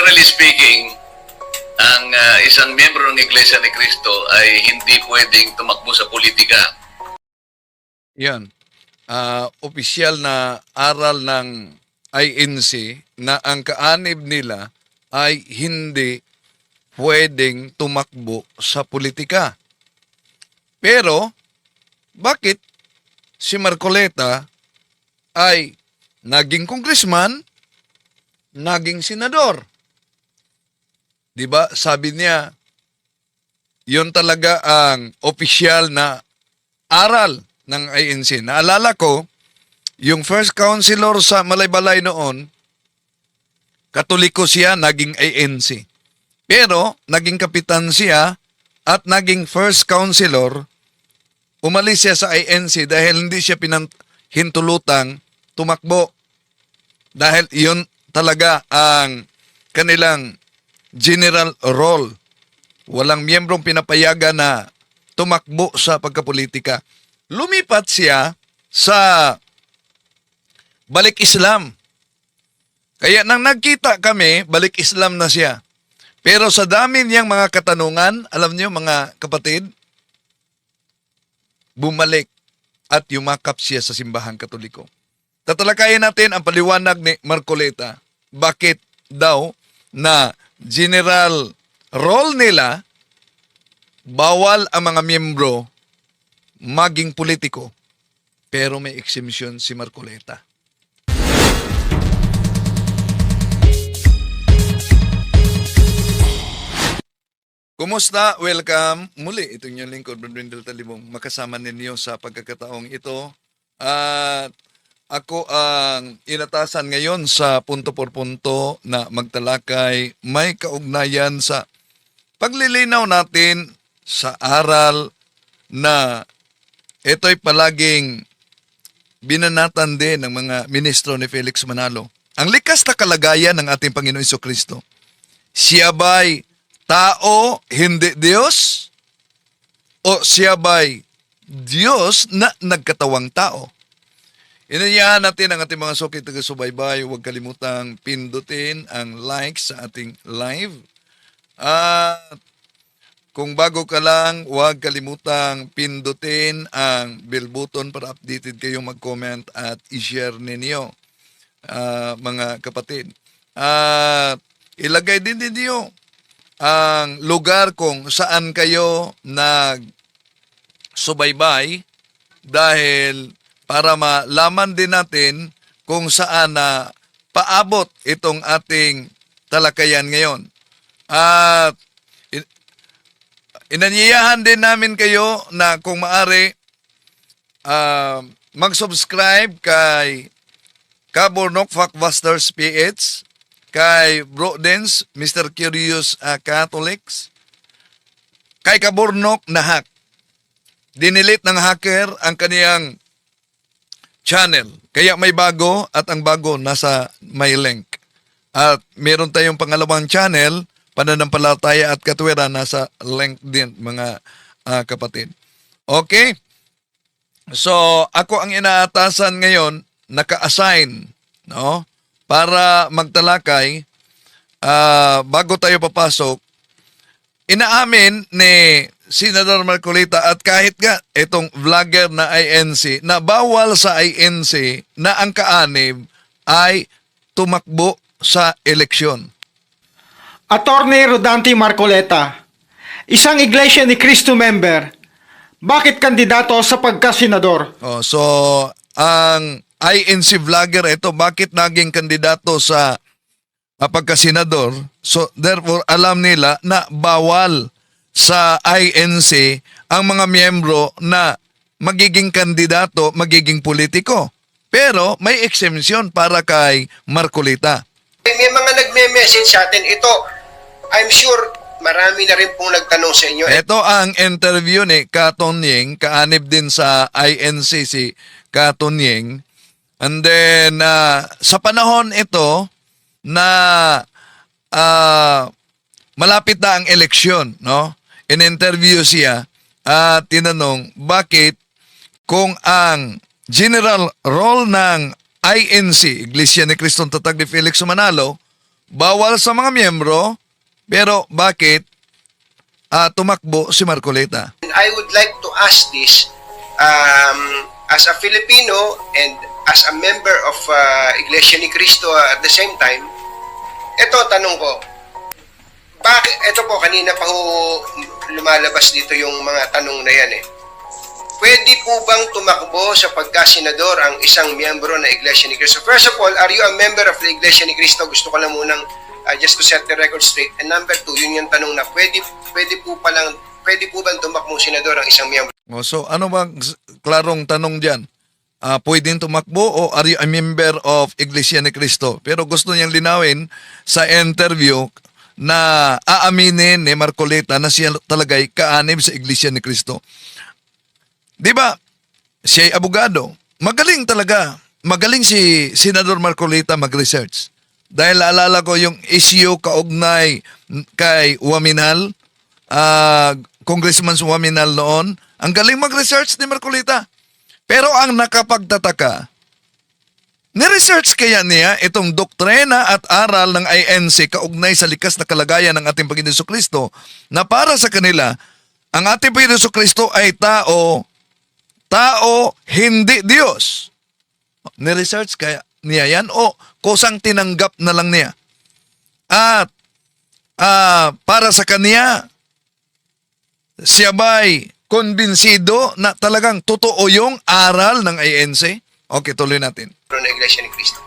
generally speaking, ang isang miyembro ng Iglesia ni Cristo ay hindi pwedeng tumakbo sa politika. Yan. Opisyal na aral ng INC na ang kaanib nila ay hindi pwedeng tumakbo sa politika. Pero, bakit si Marcoleta ay naging congressman, naging senador? Diba? Sabi niya, yun talaga ang opisyal na aral ng INC. Naalala ko, yung first councilor sa Malaybalay noon, Katoliko siya, naging ANC. Pero, naging kapitan siya at naging first councilor, umalis siya sa INC dahil hindi siya hintulutang tumakbo. Dahil yun talaga ang kanilang general role. Walang miyembrong pinapayagan na tumakbo sa pagkapolitika. Lumipat siya sa balik Islam. Kaya nang nagkita kami, balik Islam na siya. Pero sa dami niyang mga katanungan, alam niyo mga kapatid, bumalik at yumakap siya sa simbahang Katoliko. Tatalakayin natin ang paliwanag ni Marcoleta. Bakit daw na general role nila, bawal ang mga miyembro maging politiko. Pero may exemption si Marcoleta. Kumusta? Welcome. Muli, ito yung lingkod, Brad Brindel Talibong, makasama ninyo sa pagkakataong ito. At ako ang inatasan ngayon sa punto por punto na magtalakay may kaugnayan sa paglilinaw natin sa aral na ito'y palaging binanatan din ng mga ministro ni Felix Manalo. Ang likas na kalagayan ng ating Panginoon Jesucristo. Siya ba'y tao, hindi Diyos? O siya ba'y Diyos na nagkatawang tao? Inayahan natin ang ating mga sukit taga-subaybay. Huwag kalimutang pindutin ang like sa ating live. At kung bago ka lang, huwag kalimutang pindutin ang bell button para updated kayong mag-comment at i-share ninyo, mga kapatid. At ilagay din ninyo ang lugar kung saan kayo nag-subaybay dahil para malaman din natin kung saan na paabot itong ating talakayan ngayon. At inanyayahan din namin kayo na kung maaari mag-subscribe kay Kaburnok Factbusters PH, kay Bro Dens, Mr. Curious Catholics, kay Kaburnok Nahak. Dinilit ng hacker ang kaniyang channel. Kaya may bago at ang bago nasa may link. At meron tayong pangalawang channel, Pananampalataya at Katwiran, nasa link din mga kapatid. Okay? So, ako ang inaatasan ngayon, naka-assign, no? Para magtalakay, bago tayo papasok, inaamin ni Senador Marcoleta at kahit nga itong vlogger na INC na bawal sa INC na ang kaanib ay tumakbo sa eleksyon. Attorney Rodante Marcoleta, isang Iglesia ni Cristo member, bakit kandidato sa pagkasenador? So, ang INC vlogger ito, bakit naging kandidato sa pagkasenador? So, therefore, alam nila na bawal sa INC ang mga miyembro na magiging kandidato, magiging politiko. Pero may exemption para kay Marcoleta. May mga nagme-message sa atin. Ito, I'm sure marami na rin pong nagtanong sa inyo. Ito ang interview ni Katon Ying, kaanib din sa INC si Katon Ying. And then, sa panahon ito na malapit na ang eleksyon, no? In-interview siya at tinanong bakit kung ang general role ng INC, Iglesia ni Cristong Tatag ni Felix Manalo, bawal sa mga miyembro, pero bakit tumakbo si Marcoleta? I would like to ask this as a Filipino and as a member of Iglesia ni Cristo at the same time. Ito, tanong ko, bakit, ito po, kanina pa ho lumalabas dito yung mga tanong na yan eh. Pwede po bang tumakbo sa pagka-senador ang isang miyembro ng Iglesia ni Cristo? First of all, are you a member of the Iglesia ni Cristo? Gusto ko lang munang just to set the record straight. And number two, yun yung tanong na pwede po bang tumakbo senador ang isang miyembro? So ano bang klarong tanong diyan? Pwedeng tumakbo o are you a member of Iglesia ni Cristo? Pero gusto niyang linawin sa interview na aaminin ni Marcoleta na siya talaga'y kaanib sa Iglesia ni Cristo. Di ba? Siya'y abogado. Magaling talaga. Magaling si Senador Marcoleta mag-research. Dahil naalala ko yung issue kaugnay kay Waminal, Congressman Waminal noon. Ang galing mag-research ni Marcoleta. Pero ang nakapagtataka, ni-research kaya niya itong doktrina at aral ng INC kaugnay sa likas na kalagayan ng ating Panginoon Jesucristo na para sa kanila, ang ating Panginoon Jesucristo ay tao, hindi Diyos. Ni-research kaya niya yan o kusang tinanggap na lang niya? At para sa kanya, siya ba'y konbinsido na talagang totoo yung aral ng INC? Okay, tuloy natin. Ng Iglesia ni Cristo.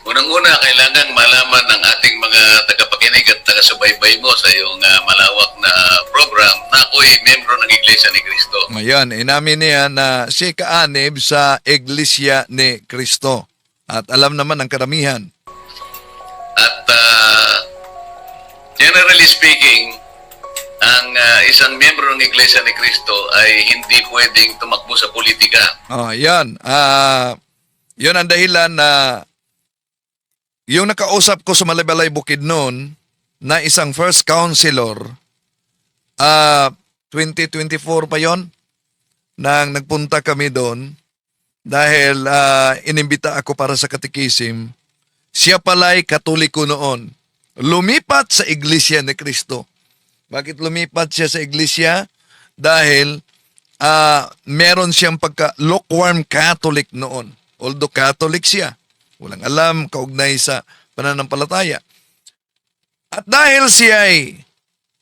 Unang-una, kailangan malaman ng ating mga tagapakinig at taga-subaybay mo sa iyong malawak na program na ako'y membro ng Iglesia ni Cristo. Ngayon, inamin niya na siya kaanib sa Iglesia ni Cristo. At alam naman ng karamihan. At generally speaking, ang isang miyembro ng Iglesia ni Cristo ay hindi pwedeng tumakbo sa politika. Yan. Yun ang dahilan na yung nakausap ko sa Malabalay Bukid noon na isang first counselor, 2024 pa yon nang nagpunta kami doon dahil inimbita ako para sa katikisim. Siya pala'y Katoliko noon. Lumipat sa Iglesia ni Cristo. Bakit lumipat siya sa iglesia? Dahil meron siyang pagka-lukewarm Catholic noon. Although Catholic siya, walang alam kaugnay sa pananampalataya. At dahil siya ay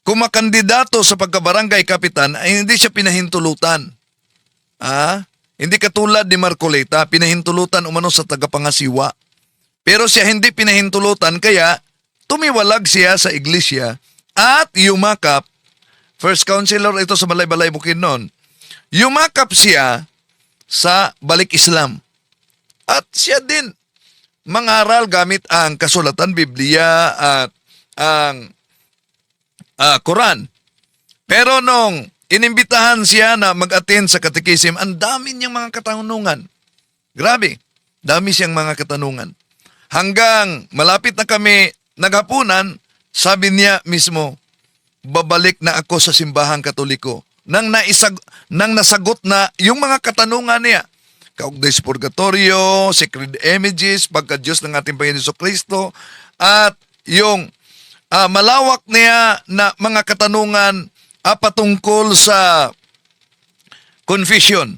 kumakandidato sa pagkabarangay kapitan, ay hindi siya pinahintulutan. Hindi katulad ni Marcoleta, pinahintulutan umano sa tagapangasiwa. Pero siya hindi pinahintulutan, kaya tumiwalag siya sa iglesia at yumakap. First counselor ito sa Balay-Balay Bukid noon. Yumakap siya sa balik Islam. At siya din mangaral gamit ang kasulatan Biblia at ang Quran. Pero nung inimbitahan siya na mag-attend sa katikisim, ang dami niyang mga katanungan. Grabe, dami siyang mga katanungan. Hanggang malapit na kami naghapunan, sabi niya mismo, babalik na ako sa simbahang Katoliko. Nang nasagot na yung mga katanungan niya, kaugnay sa purgatorio, sacred images, pagka-Diyos ng ating Panginoon Jesucristo, at yung malawak niya na mga katanungan patungkol sa confession.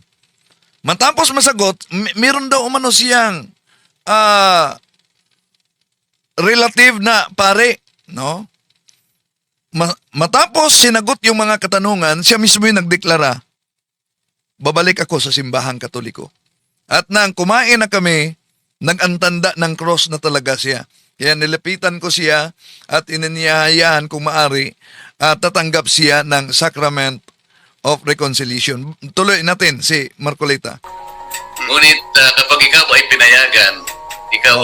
Matapos masagot, meron daw umano siyang relative na pare, no? Matapos sinagot yung mga katanungan, siya mismo yung nagdeklara, babalik ako sa simbahang Katoliko. At nang kumain na kami, nag-antanda ng cross na talaga siya. Kaya nilapitan ko siya at inanyayahan kung maari at tatanggap siya ng Sacrament of Reconciliation. Tuloy natin si Marcoleta. Ngunit kapag ikaw ay pinayagan, ikaw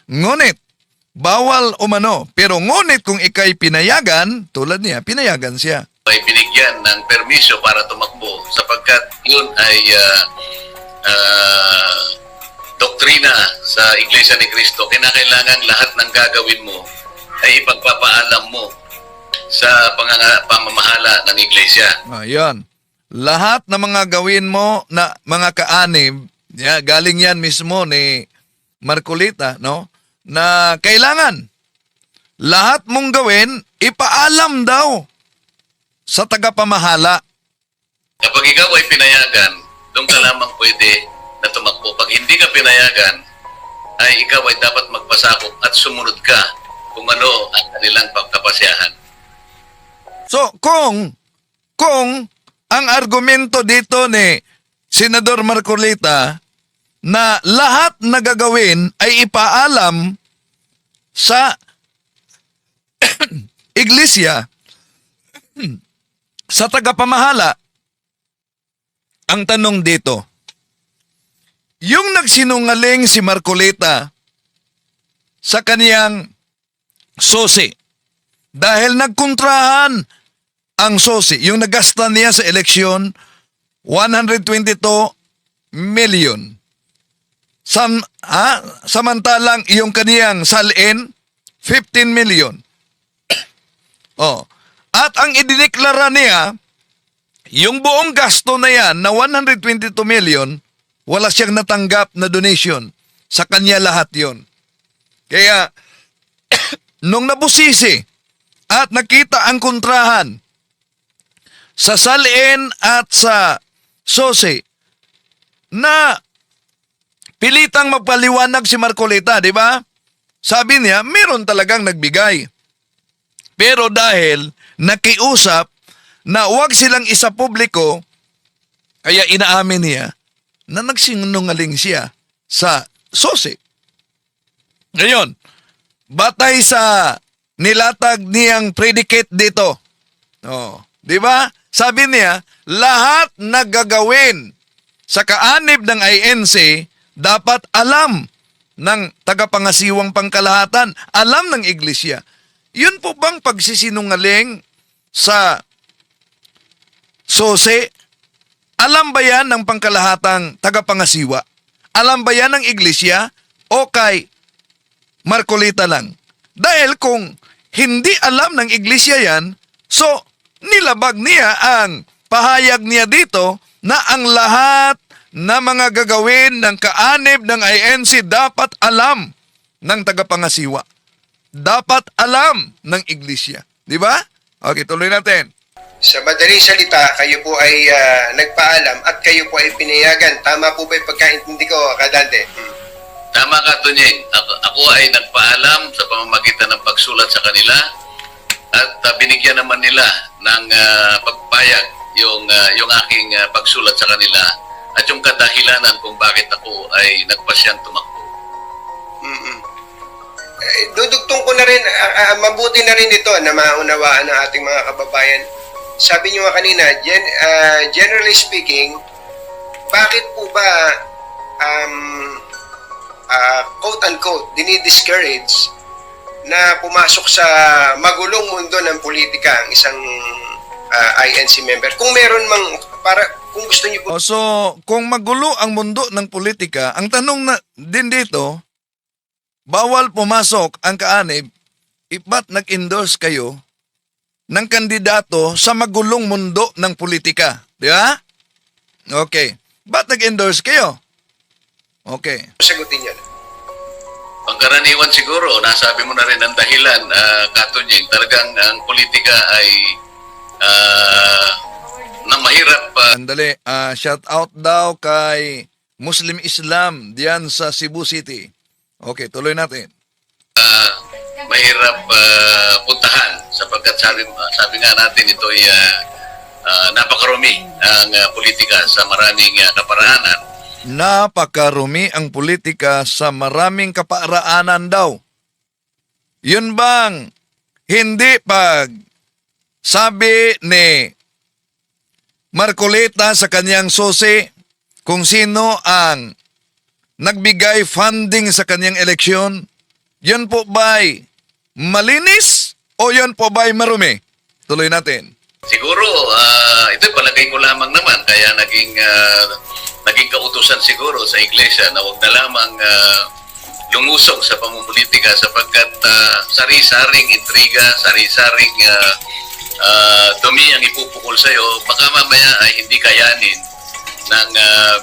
ngunit, bawal umano. Pero ngunit kung ikay pinayagan, tulad niya, pinayagan siya. ay binigyan ng permiso para tumakbo sapagkat yun ay doktrina sa Iglesia ni Cristo. Kinakailangan lahat ng gagawin mo ay ipagpapaalam mo sa pamamahala ng Iglesia. Ayan. Lahat ng mga gawin mo na mga kaanib, galing yan mismo ni Marcoleta, no? Na kailangan lahat mong gawin, ipaalam daw sa tagapamahala. Kapag ikaw ay pinayagan, doon ka lamang pwede na tumakbo. Pag hindi ka pinayagan, ay ikaw ay dapat magpasakop at sumunod ka kung ano ang kanilang pagkapasyahan. So, kung ang argumento dito ni Senador Marcolita na lahat na gagawin ay ipaalam sa iglesia, sa tagapamahala, ang tanong dito, yung nagsinungaling si Marcolita sa kaniyang sosi, dahil nagkontrahan ang sosi, yung nagasta niya sa eleksyon, 122 million. Samantalang yung kaniyang salin, 15 million. At ang idineklara niya, yung buong gasto na yan na 122 million, wala siyang natanggap na donation. Sa kanya lahat yon. Kaya, nung nabusisi at nakita ang kontrahan sa salin at sa sosi na pilitang magpaliwanag si Marcolita, di ba? Sabi niya, meron talagang nagbigay. Pero dahil nakiusap na huwag silang isa publiko, kaya inaamin niya na nagsinungaling siya sa sosi. Ngayon, batay sa nilatag niyang predicate dito, di ba? Sabi niya, lahat na gagawin sa kaanib ng INC dapat alam ng tagapangasiwang pangkalahatan, alam ng iglesia. Yun po bang pagsisinungaling sa sosi? Alam ba yan ng pangkalahatang tagapangasiwa? Alam ba yan ng iglesia o kay Marcolita lang? Dahil kung hindi alam ng iglesia yan, so nilabag niya ang pahayag niya dito na ang lahat na mga gagawin ng kaanib ng INC dapat alam ng tagapangasiwa. Dapat alam ng iglesia. Di ba? Okay, tuloy natin. Sa madaling salita, kayo po ay nagpaalam at kayo po ay pinayagan. Tama po ba yung pagkaintindi ko, Kadante? Tama ka, Tunying. Ako ay nagpaalam sa pamamagitan ng pagsulat sa kanila at binigyan naman nila ng pagpayag yung aking pagsulat sa kanila at yung kadahilanan kung bakit ako ay nagpasyang tumakbo. Dudugtong ko na rin, mabuti na rin ito na maunawaan ng ating mga kababayan. Sabi niyo nga kanina, generally speaking, bakit po ba quote-unquote dinidiscourage na pumasok sa magulong mundo ng politika ang isang INC member? Kung meron mang, kung gusto niyo po... So, kung magulo ang mundo ng politika, ang tanong na din dito, bawal pumasok ang kaanib, ba't nag-endorse kayo ng kandidato sa magulong mundo ng politika? Di ba? Okay. Ba't nag-endorse kayo? Okay. Sagutin yan. Pangkaraniwan siguro, nasabi mo na rin ang dahilan, Katunying, talagang ang politika ay na mahirap. Andali, shout out daw kay Muslim Islam diyan sa Cebu City. Okay, tuloy natin. Mahirap puntahan sapagkat sabi nga natin ito ay napakarumi ang politika sa maraming kaparaanan. Napakarumi ang politika sa maraming kaparaanan daw. Yun bang hindi pag sabi ni Marcolita sa kanyang susi kung sino ang nagbigay funding sa kanyang eleksyon, yun po ba'y malinis o yun po ba'y marumi? Tuloy natin. Siguro, ito palagay ko lamang naman, kaya naging kautusan siguro sa iglesia na huwag na lamang lumusog sa pamumulitika sapagkat sari-saring intriga, sari-saring dumi ang ipupukol sa'yo, baka mamaya ay hindi kayanin ng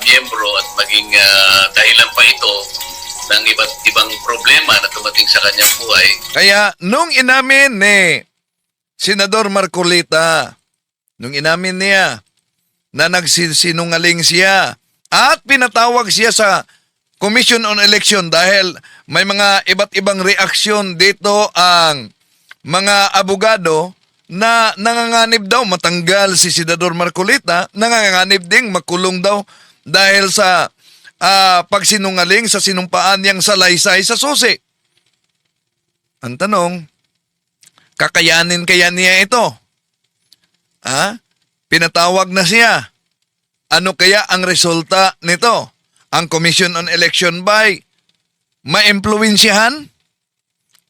miyembro at maging dahilan pa ito ng iba't ibang problema na dumating sa kanyang buhay. Kaya nung inamin ni Senador Marcolita, nung inamin niya na nagsisinungaling siya at pinatawag siya sa Commission on Election dahil may mga iba't ibang reaksyon dito ang mga abogado na nanganganib daw matanggal si Senador Marcolita, nanganganib ding makulong daw dahil sa pagsinungaling sa sinumpaan niyang salaysay sa susi. Ang tanong, kakayanin kaya niya ito? Pinatawag na siya. Ano kaya ang resulta nito? Ang Commission on Election by maimpluwensyahan?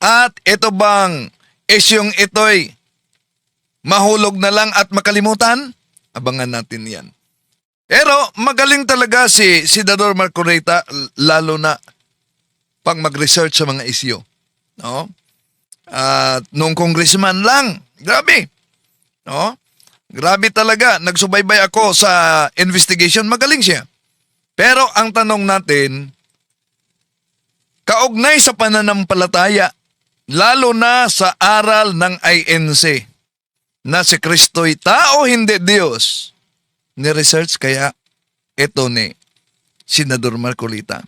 At ito bang isyong ito'y mahulog na lang at makalimutan? Abangan natin yan. Pero magaling talaga si Senador Marcolita, lalo na pag mag-research sa mga isyu. No? At nung congressman lang, grabe. No? Grabe talaga. Nagsubaybay ako sa investigation. Magaling siya. Pero ang tanong natin, kaugnay sa pananampalataya, lalo na sa aral ng INC, na si Kristo'y tao, hindi Diyos, ni-research kaya ito ni Senador Marcolita.